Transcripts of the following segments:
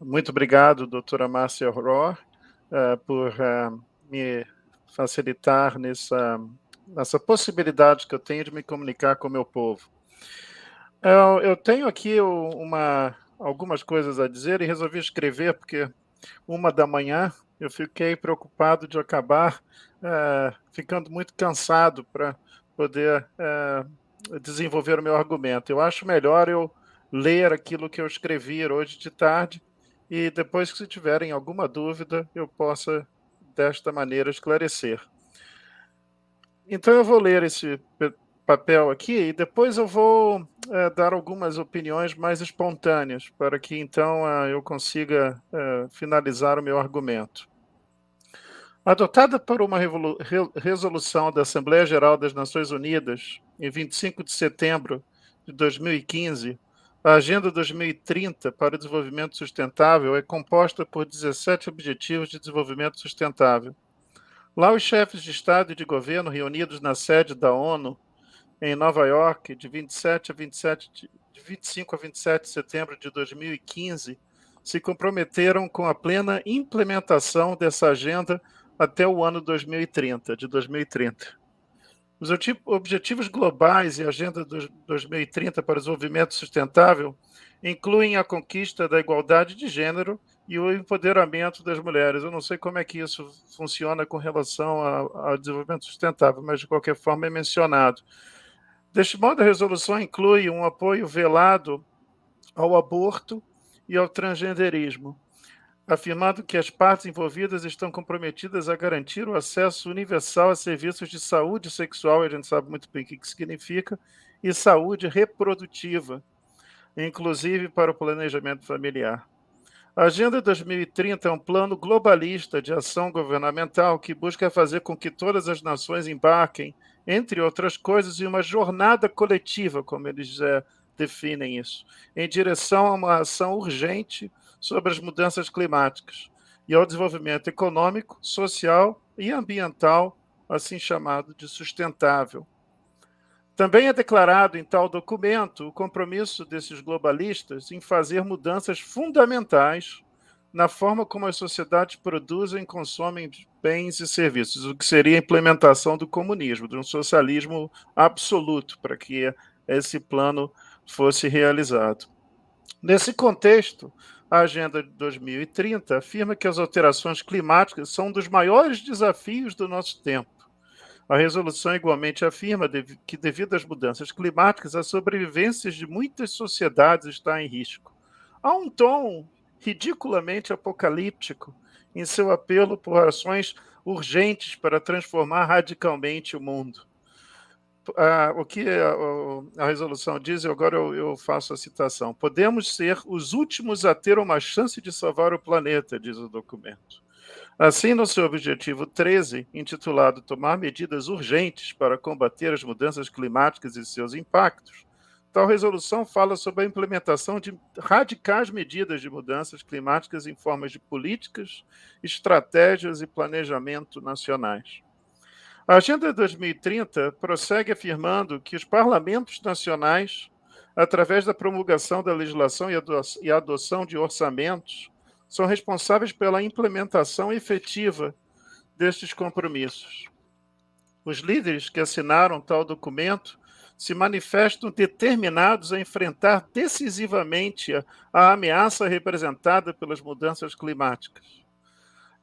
Muito obrigado, doutora Márcia Rohr, por me facilitar nessa possibilidade que eu tenho de me comunicar com o meu povo. Eu tenho aqui algumas coisas a dizer e resolvi escrever porque 1 da manhã eu fiquei preocupado de acabar ficando muito cansado para poder desenvolver o meu argumento. Eu acho melhor eu ler aquilo que eu escrevi hoje de tarde e depois que se tiverem alguma dúvida eu possa desta maneira esclarecer. Então eu vou ler esse papel aqui e depois eu vou dar algumas opiniões mais espontâneas para que então eu consiga finalizar o meu argumento. Adotada por uma resolução da Assembleia Geral das Nações Unidas em 25 de setembro de 2015, a Agenda 2030 para o Desenvolvimento Sustentável é composta por 17 Objetivos de Desenvolvimento Sustentável. Lá, os chefes de Estado e de Governo reunidos na sede da ONU, em Nova York, de 25 a 27 de setembro de 2015, se comprometeram com a plena implementação dessa agenda até o ano 2030, de 2030. Os objetivos globais e a Agenda 2030 para o Desenvolvimento Sustentável incluem a conquista da igualdade de gênero e o empoderamento das mulheres. Eu não sei como é que isso funciona com relação ao desenvolvimento sustentável, mas de qualquer forma é mencionado. Deste modo, a resolução inclui um apoio velado ao aborto e ao transgenderismo, afirmando que as partes envolvidas estão comprometidas a garantir o acesso universal a serviços de saúde sexual, a gente sabe muito bem o que significa, e saúde reprodutiva, inclusive para o planejamento familiar. A Agenda 2030 é um plano globalista de ação governamental que busca fazer com que todas as nações embarquem, entre outras coisas, em uma jornada coletiva, como eles definem isso, em direção a uma ação urgente sobre as mudanças climáticas e ao desenvolvimento econômico, social e ambiental, assim chamado de sustentável. Também é declarado em tal documento o compromisso desses globalistas em fazer mudanças fundamentais na forma como as sociedades produzem e consomem bens e serviços, o que seria a implementação do comunismo, de um socialismo absoluto, para que esse plano fosse realizado. Nesse contexto, a Agenda de 2030 afirma que as alterações climáticas são um dos maiores desafios do nosso tempo. A resolução igualmente afirma que, devido às mudanças climáticas, a sobrevivência de muitas sociedades está em risco. Há um tom ridiculamente apocalíptico em seu apelo por ações urgentes para transformar radicalmente o mundo. O que a resolução diz, e agora eu faço a citação: podemos ser os últimos a ter uma chance de salvar o planeta, diz o documento. Assim, no seu objetivo 13, intitulado Tomar medidas urgentes para combater as mudanças climáticas e seus impactos, tal resolução fala sobre a implementação de radicais medidas de mudanças climáticas em formas de políticas, estratégias e planejamento nacionais. A Agenda 2030 prossegue afirmando que os parlamentos nacionais, através da promulgação da legislação e adoção de orçamentos, são responsáveis pela implementação efetiva destes compromissos. Os líderes que assinaram tal documento se manifestam determinados a enfrentar decisivamente a ameaça representada pelas mudanças climáticas.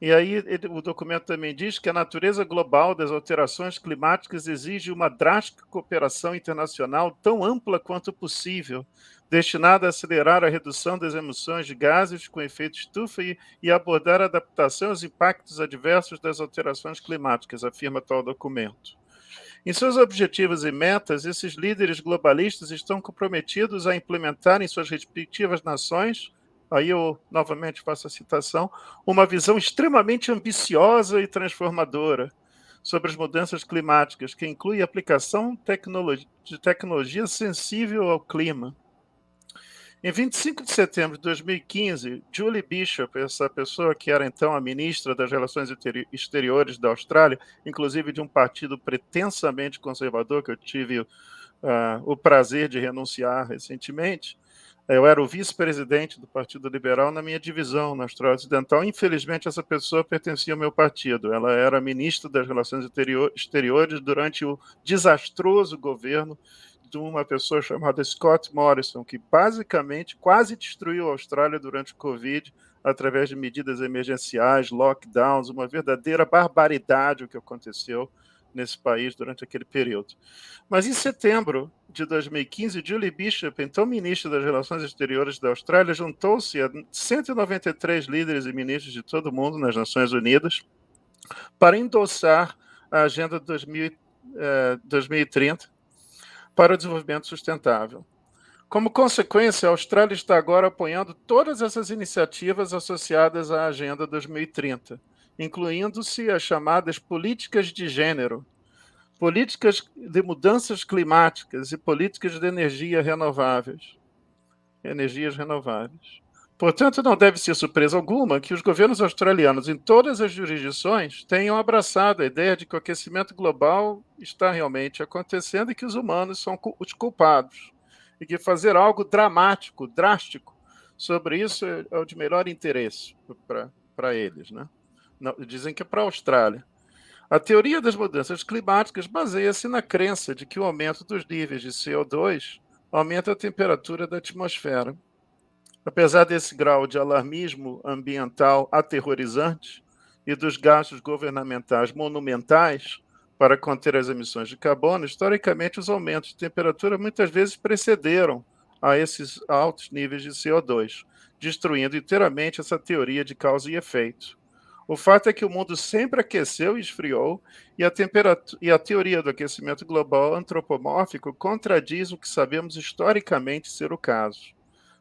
E aí o documento também diz que a natureza global das alterações climáticas exige uma drástica cooperação internacional tão ampla quanto possível, destinada a acelerar a redução das emissões de gases com efeito estufa e abordar a adaptação aos impactos adversos das alterações climáticas, afirma tal documento. Em seus objetivos e metas, esses líderes globalistas estão comprometidos a implementar em suas respectivas nações, aí eu novamente faço a citação, uma visão extremamente ambiciosa e transformadora sobre as mudanças climáticas, que inclui a aplicação de tecnologia sensível ao clima. Em 25 de setembro de 2015, Julie Bishop, essa pessoa que era então a ministra das Relações Exteriores da Austrália, inclusive de um partido pretensamente conservador, que eu tive o prazer de renunciar recentemente, Eu era o vice-presidente do Partido Liberal na minha divisão, na Austrália Ocidental. Infelizmente, essa pessoa pertencia ao meu partido. Ela era ministra das Relações Exteriores durante o desastroso governo de uma pessoa chamada Scott Morrison, que basicamente quase destruiu a Austrália durante o Covid, através de medidas emergenciais, lockdowns, uma verdadeira barbaridade o que aconteceu nesse país durante aquele período. Mas em setembro de 2015, Julie Bishop, então ministra das Relações Exteriores da Austrália, juntou-se a 193 líderes e ministros de todo o mundo nas Nações Unidas para endossar a Agenda 2030 para o Desenvolvimento Sustentável. Como consequência, a Austrália está agora apoiando todas essas iniciativas associadas à Agenda 2030, incluindo-se as chamadas políticas de gênero, políticas de mudanças climáticas e políticas de energias renováveis. Portanto, não deve ser surpresa alguma que os governos australianos em todas as jurisdições tenham abraçado a ideia de que o aquecimento global está realmente acontecendo e que os humanos são os culpados, e que fazer algo dramático, drástico sobre isso é o de melhor interesse para eles, né? Não, dizem que é para a Austrália. A teoria das mudanças climáticas baseia-se na crença de que o aumento dos níveis de CO2 aumenta a temperatura da atmosfera. Apesar desse grau de alarmismo ambiental aterrorizante e dos gastos governamentais monumentais para conter as emissões de carbono, historicamente os aumentos de temperatura muitas vezes precederam a esses altos níveis de CO2, destruindo inteiramente essa teoria de causa e efeito. O fato é que o mundo sempre aqueceu e esfriou, e a teoria do aquecimento global antropomórfico contradiz o que sabemos historicamente ser o caso.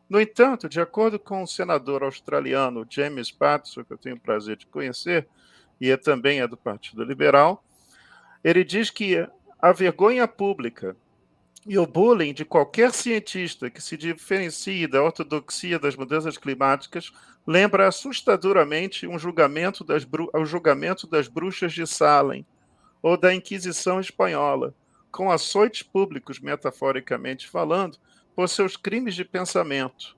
No entanto, de acordo com o senador australiano James Paterson, que eu tenho o prazer de conhecer, e também é do Partido Liberal, ele diz que a vergonha pública e o bullying de qualquer cientista que se diferencie da ortodoxia das mudanças climáticas lembra assustadoramente o julgamento das bruxas de Salem ou da Inquisição Espanhola, com açoites públicos, metaforicamente falando, por seus crimes de pensamento.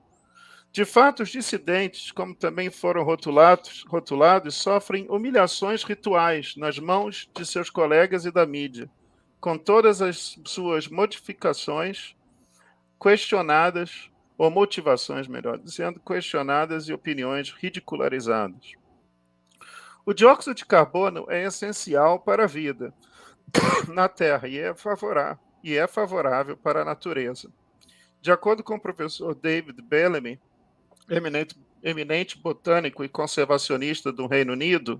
De fato, os dissidentes, como também foram rotulados, sofrem humilhações rituais nas mãos de seus colegas e da mídia, com todas as suas modificações questionadas, ou motivações, melhor dizendo, questionadas e opiniões ridicularizadas. O dióxido de carbono é essencial para a vida na Terra e é favorável para a natureza. De acordo com o professor David Bellamy, eminente botânico e conservacionista no Reino Unido,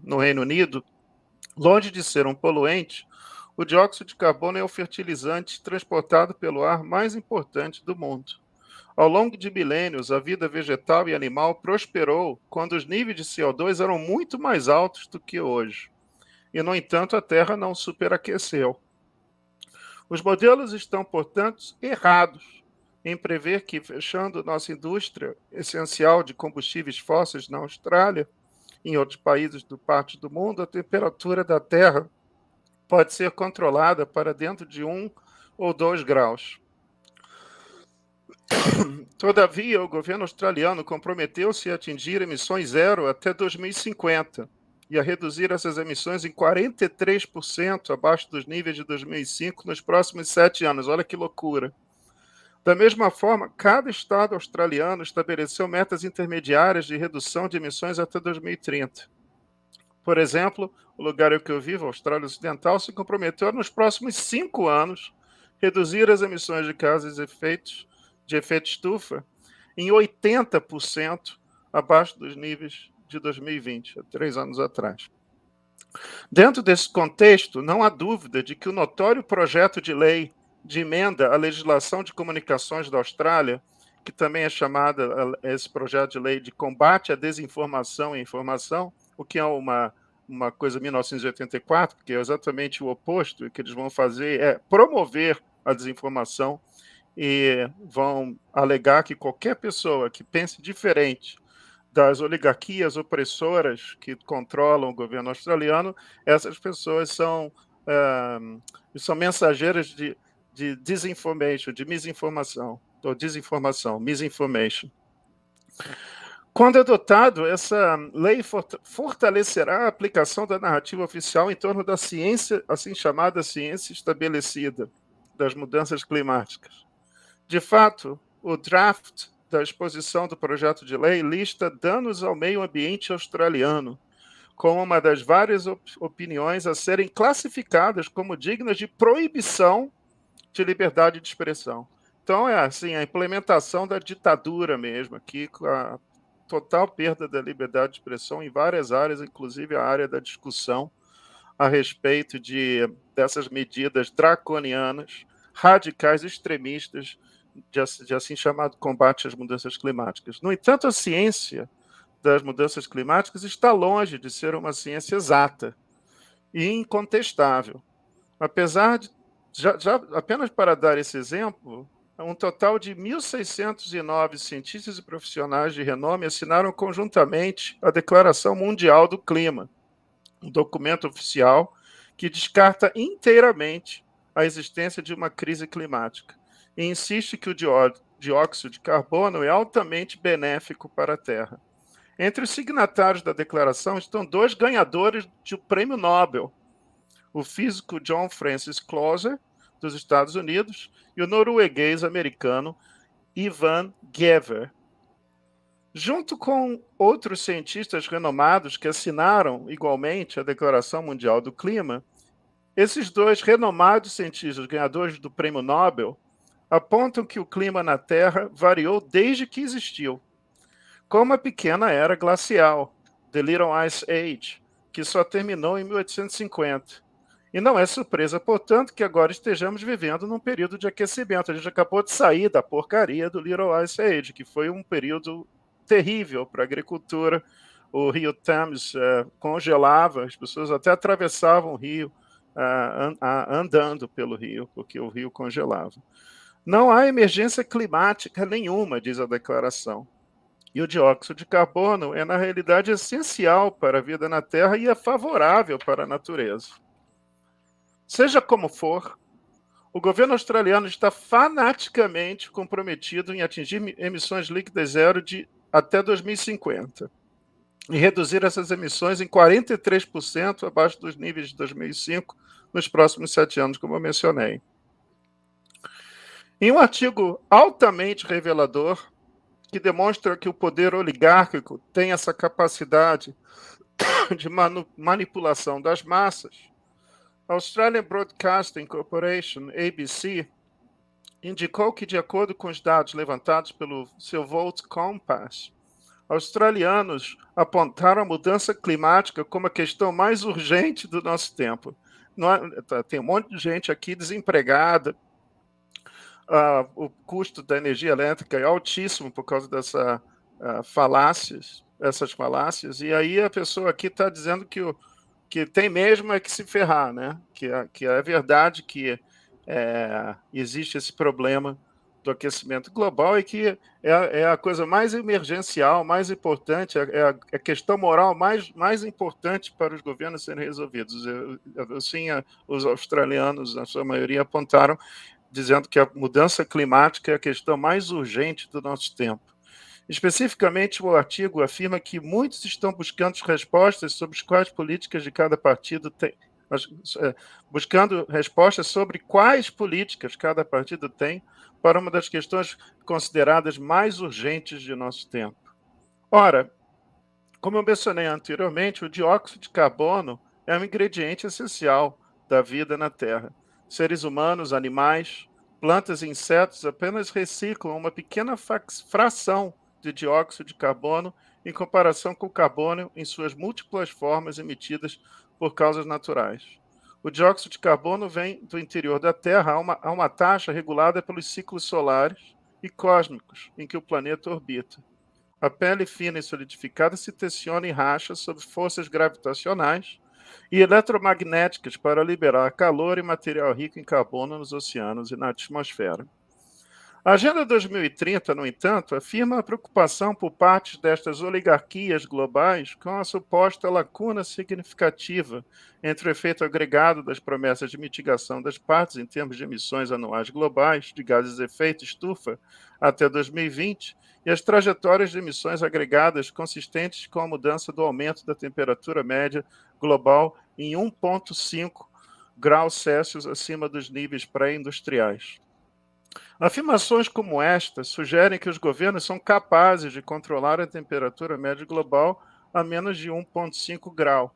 longe de ser um poluente, o dióxido de carbono é o fertilizante transportado pelo ar mais importante do mundo. Ao longo de milênios, a vida vegetal e animal prosperou quando os níveis de CO2 eram muito mais altos do que hoje. E, no entanto, a Terra não superaqueceu. Os modelos estão, portanto, errados em prever que, fechando nossa indústria essencial de combustíveis fósseis na Austrália e em outros países do parte do mundo, a temperatura da Terra pode ser controlada para dentro de 1 ou 2 graus. Todavia, o governo australiano comprometeu-se a atingir emissões zero até 2050 e a reduzir essas emissões em 43% abaixo dos níveis de 2005 nos próximos 7 anos. Olha que loucura! Da mesma forma, cada estado australiano estabeleceu metas intermediárias de redução de emissões até 2030. Por exemplo, o lugar em que eu vivo, a Austrália Ocidental, se comprometeu a, nos próximos 5 anos, reduzir as emissões de gases de efeito estufa em 80% abaixo dos níveis de 2020, há 3 anos atrás. Dentro desse contexto, não há dúvida de que o notório projeto de lei de emenda à legislação de comunicações da Austrália, que também é chamada esse projeto de lei de combate à desinformação e informação, o que é uma coisa 1984, que é exatamente o oposto, o que eles vão fazer é promover a desinformação e vão alegar que qualquer pessoa que pense diferente das oligarquias opressoras que controlam o governo australiano, essas pessoas são mensageiras de disinformation, de misinformação. ou desinformação, misinformation. Quando adotado, essa lei fortalecerá a aplicação da narrativa oficial em torno da ciência, assim chamada ciência estabelecida, das mudanças climáticas. De fato, o draft da exposição do projeto de lei lista danos ao meio ambiente australiano como uma das várias opiniões a serem classificadas como dignas de proibição de liberdade de expressão. Então, é assim, a implementação da ditadura mesmo, aqui com a total perda da liberdade de expressão em várias áreas, inclusive a área da discussão a respeito dessas medidas draconianas, radicais, extremistas, de assim chamado combate às mudanças climáticas. No entanto, a ciência das mudanças climáticas está longe de ser uma ciência exata e incontestável. Apesar de, apenas para dar esse exemplo, um total de 1.609 cientistas e profissionais de renome assinaram conjuntamente a Declaração Mundial do Clima, um documento oficial que descarta inteiramente a existência de uma crise climática e insiste que o dióxido de carbono é altamente benéfico para a Terra. Entre os signatários da declaração estão dois ganhadores do Prêmio Nobel, o físico John Francis Clauser, dos Estados Unidos, e o norueguês-americano Ivan Gever. Junto com outros cientistas renomados que assinaram igualmente a Declaração Mundial do Clima, esses dois renomados cientistas ganhadores do Prêmio Nobel apontam que o clima na Terra variou desde que existiu, com uma pequena era glacial, The Little Ice Age, que só terminou em 1850. E não é surpresa, portanto, que agora estejamos vivendo num período de aquecimento. A gente acabou de sair da porcaria do Little Ice Age, que foi um período terrível para a agricultura. O rio Thames congelava, as pessoas até atravessavam o rio andando pelo rio, porque o rio congelava. Não há emergência climática nenhuma, diz a declaração. E o dióxido de carbono é, na realidade, essencial para a vida na Terra e é favorável para a natureza. Seja como for, o governo australiano está fanaticamente comprometido em atingir emissões líquidas zero de até 2050 e reduzir essas emissões em 43% abaixo dos níveis de 2005 nos próximos 7 anos, como eu mencionei. Em um artigo altamente revelador, que demonstra que o poder oligárquico tem essa capacidade de manipulação das massas, a Australian Broadcasting Corporation, ABC, indicou que, de acordo com os dados levantados pelo seu Vote Compass, australianos apontaram a mudança climática como a questão mais urgente do nosso tempo. Tem um monte de gente aqui desempregada, o custo da energia elétrica é altíssimo por causa dessas falácias, e aí a pessoa aqui está dizendo que tem mesmo é que se ferrar, né? Que é verdade que existe esse problema do aquecimento global e que é a coisa mais emergencial, mais importante, é a questão moral mais importante para os governos serem resolvidos. Assim, os australianos, na sua maioria, apontaram dizendo que a mudança climática é a questão mais urgente do nosso tempo. Especificamente, o artigo afirma que muitos estão buscando respostas sobre quais políticas de cada partido tem, buscando respostas sobre quais políticas cada partido tem para uma das questões consideradas mais urgentes de nosso tempo. Ora, como eu mencionei anteriormente, o dióxido de carbono é um ingrediente essencial da vida na Terra. Seres humanos, animais, plantas e insetos apenas reciclam uma pequena fração de dióxido de carbono em comparação com o carbono em suas múltiplas formas emitidas por causas naturais. O dióxido de carbono vem do interior da Terra a uma taxa regulada pelos ciclos solares e cósmicos em que o planeta orbita. A pele fina e solidificada se tensiona e racha sob forças gravitacionais e eletromagnéticas para liberar calor e material rico em carbono nos oceanos e na atmosfera. A Agenda 2030, no entanto, afirma a preocupação por parte destas oligarquias globais com a suposta lacuna significativa entre o efeito agregado das promessas de mitigação das partes em termos de emissões anuais globais de gases de efeito estufa até 2020 e as trajetórias de emissões agregadas consistentes com a mudança do aumento da temperatura média global em 1,5 graus Celsius acima dos níveis pré-industriais. Afirmações como esta sugerem que os governos são capazes de controlar a temperatura média global a menos de 1,5 grau,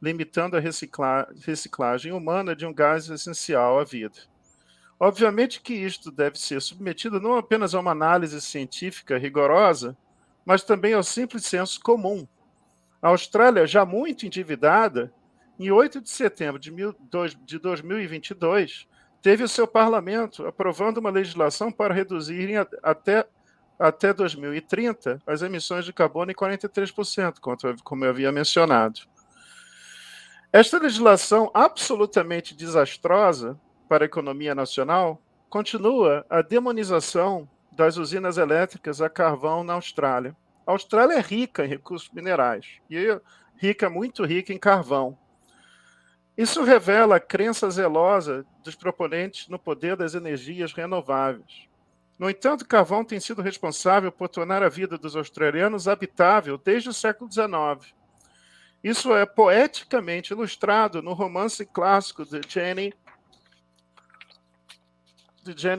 limitando a reciclagem humana de um gás essencial à vida. Obviamente que isto deve ser submetido não apenas a uma análise científica rigorosa, mas também ao simples senso comum. A Austrália, já muito endividada, em 8 de setembro de 2022, teve o seu parlamento aprovando uma legislação para reduzirem até 2030 as emissões de carbono em 43%, como eu havia mencionado. Esta legislação absolutamente desastrosa para a economia nacional continua a demonização das usinas elétricas a carvão na Austrália. A Austrália é rica em recursos minerais e muito rica em carvão. Isso revela a crença zelosa dos proponentes no poder das energias renováveis. No entanto, o carvão tem sido responsável por tornar a vida dos australianos habitável desde o século XIX. Isso é poeticamente ilustrado no romance clássico de Jenny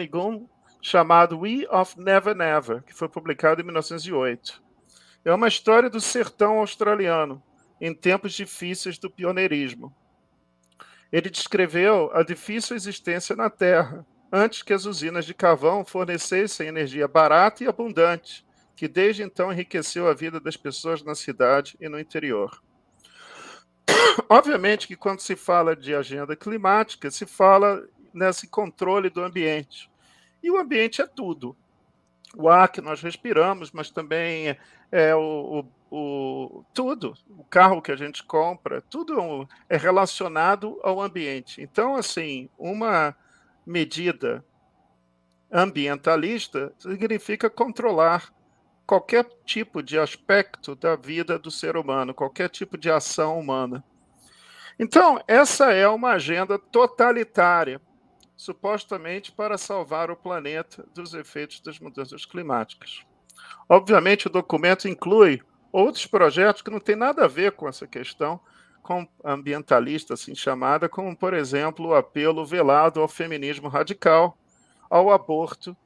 Gunn, chamado We of Never Never, que foi publicado em 1908. É uma história do sertão australiano, em tempos difíceis do pioneirismo. Ele descreveu a difícil existência na Terra, antes que as usinas de carvão fornecessem energia barata e abundante, que desde então enriqueceu a vida das pessoas na cidade e no interior. Obviamente que quando se fala de agenda climática, se fala nesse controle do ambiente. E o ambiente é tudo. O ar que nós respiramos, mas também é tudo. O carro que a gente compra, tudo é relacionado ao ambiente. Então, assim, uma medida ambientalista significa controlar qualquer tipo de aspecto da vida do ser humano, qualquer tipo de ação humana. Então, essa é uma agenda totalitária, supostamente para salvar o planeta dos efeitos das mudanças climáticas. Obviamente, o documento inclui outros projetos que não têm nada a ver com essa questão ambientalista, assim chamada, como, por exemplo, o apelo velado ao feminismo radical, ao aborto,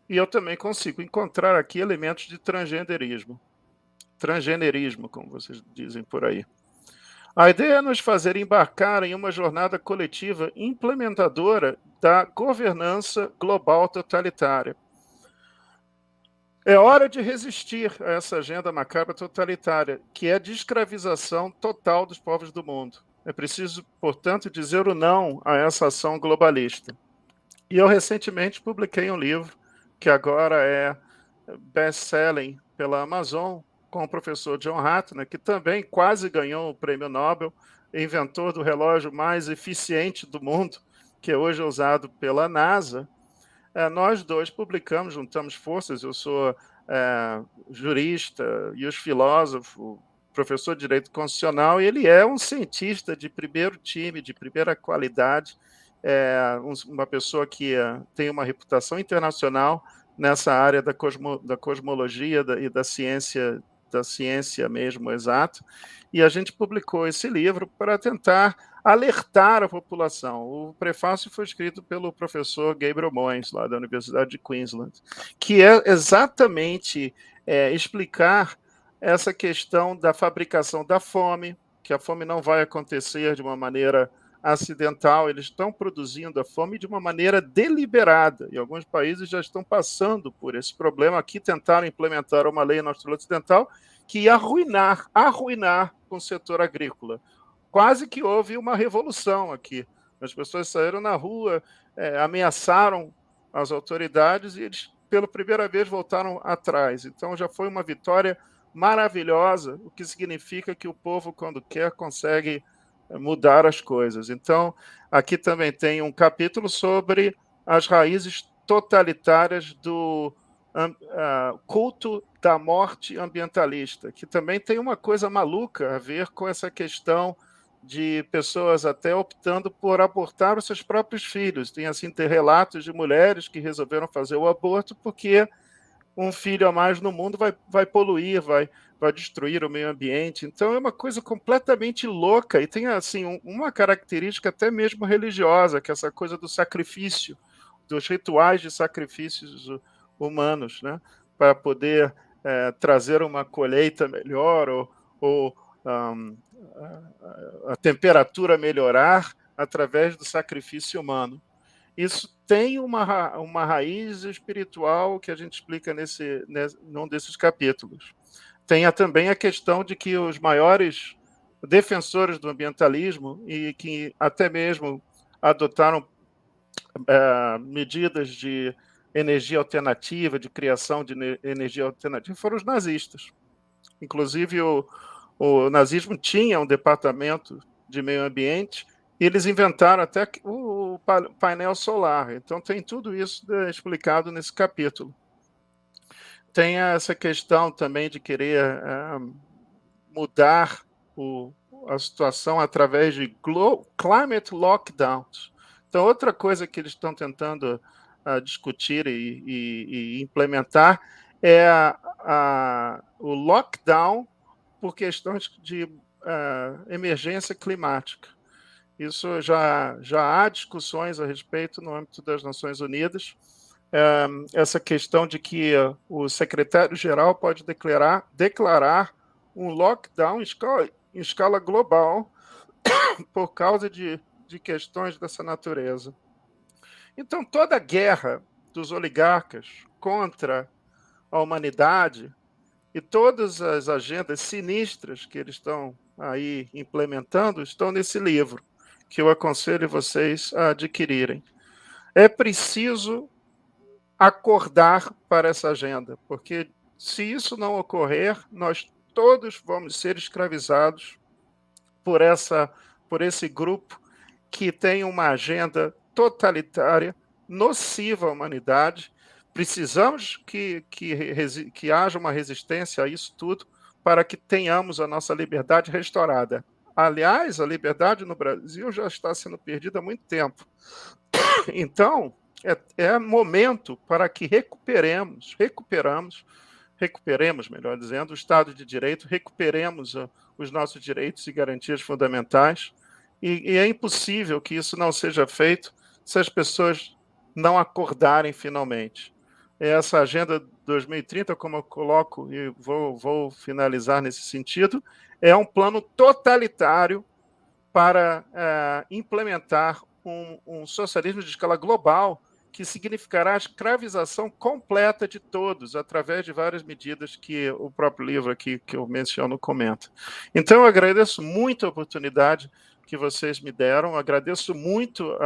e eu também consigo encontrar aqui elementos de transgenerismo, como vocês dizem por aí. A ideia é nos fazer embarcar em uma jornada coletiva implementadora da governança global totalitária. É hora de resistir a essa agenda macabra totalitária, que é a descravização total dos povos do mundo. É preciso, portanto, dizer o não a essa ação globalista. E eu recentemente publiquei um livro que agora é best-selling pela Amazon, com o professor John Ratner, que também quase ganhou o prêmio Nobel, inventor do relógio mais eficiente do mundo, que é hoje usado pela NASA. Nós dois publicamos, juntamos forças, eu sou jurista e os filósofos, professor de Direito Constitucional, e ele é um cientista de primeiro time, de primeira qualidade, uma pessoa que tem uma reputação internacional nessa área da cosmologia e da ciência mesmo exata, e a gente publicou esse livro para tentar alertar a população. O prefácio foi escrito pelo professor Gabriel Moyes, lá da Universidade de Queensland, que é exatamente explicar essa questão da fabricação da fome, que a fome não vai acontecer de uma maneira acidental, eles estão produzindo a fome de uma maneira deliberada, e alguns países já estão passando por esse problema. Aqui tentaram implementar uma lei na Austrália Ocidental que ia arruinar o setor agrícola. Quase que houve uma revolução aqui. As pessoas saíram na rua, ameaçaram as autoridades e eles, pela primeira vez, voltaram atrás. Então já foi uma vitória maravilhosa, o que significa que o povo, quando quer, consegue mudar as coisas. Então, aqui também tem um capítulo sobre as raízes totalitárias do culto da morte ambientalista, que também tem uma coisa maluca a ver com essa questão de pessoas até optando por abortar os seus próprios filhos. Tem assim, tem relatos de mulheres que resolveram fazer o aborto porque um filho a mais no mundo vai poluir, vai destruir o meio ambiente. Então é uma coisa completamente louca e tem assim uma característica até mesmo religiosa, que é essa coisa do sacrifício, dos rituais de sacrifícios humanos, né? Para poder trazer uma colheita melhor ou a temperatura melhorar através do sacrifício humano. Isso tem uma raiz espiritual que a gente explica num desses capítulos. Tem também a questão de que os maiores defensores do ambientalismo e que até mesmo adotaram medidas de energia alternativa, de criação de energia alternativa, foram os nazistas. Inclusive, o nazismo tinha um departamento de meio ambiente e eles inventaram até o painel solar. Então, tem tudo isso explicado nesse capítulo. Tem essa questão também de querer mudar a situação através de climate lockdowns. Então, outra coisa que eles estão tentando discutir e implementar é o lockdown por questões de emergência climática. Isso já há discussões a respeito no âmbito das Nações Unidas. Essa questão de que o secretário-geral pode declarar um lockdown em escala global por causa de questões dessa natureza. Então, toda a guerra dos oligarcas contra a humanidade e todas as agendas sinistras que eles estão aí implementando estão nesse livro, que eu aconselho vocês a adquirirem. É preciso acordar para essa agenda, porque se isso não ocorrer, nós todos vamos ser escravizados por esse grupo que tem uma agenda totalitária, nociva à humanidade. Precisamos que haja uma resistência a isso tudo para que tenhamos a nossa liberdade restaurada. Aliás, a liberdade no Brasil já está sendo perdida há muito tempo. Então, é momento para que recuperemos, melhor dizendo, o Estado de Direito, recuperemos os nossos direitos e garantias fundamentais, e é impossível que isso não seja feito se as pessoas não acordarem finalmente. Essa Agenda 2030, como eu coloco, e vou finalizar nesse sentido, é um plano totalitário para implementar um socialismo de escala global que significará a escravização completa de todos, através de várias medidas que o próprio livro aqui que eu menciono comenta. Então, eu agradeço muito a oportunidade que vocês me deram, agradeço muito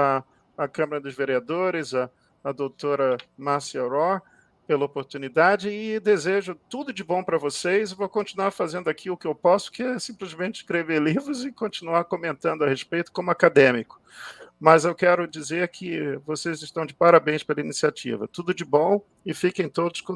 a Câmara dos Vereadores, a doutora Márcia Auró, pela oportunidade e desejo tudo de bom para vocês. Vou continuar fazendo aqui o que eu posso, que é simplesmente escrever livros e continuar comentando a respeito como acadêmico. Mas eu quero dizer que vocês estão de parabéns pela iniciativa. Tudo de bom e fiquem todos com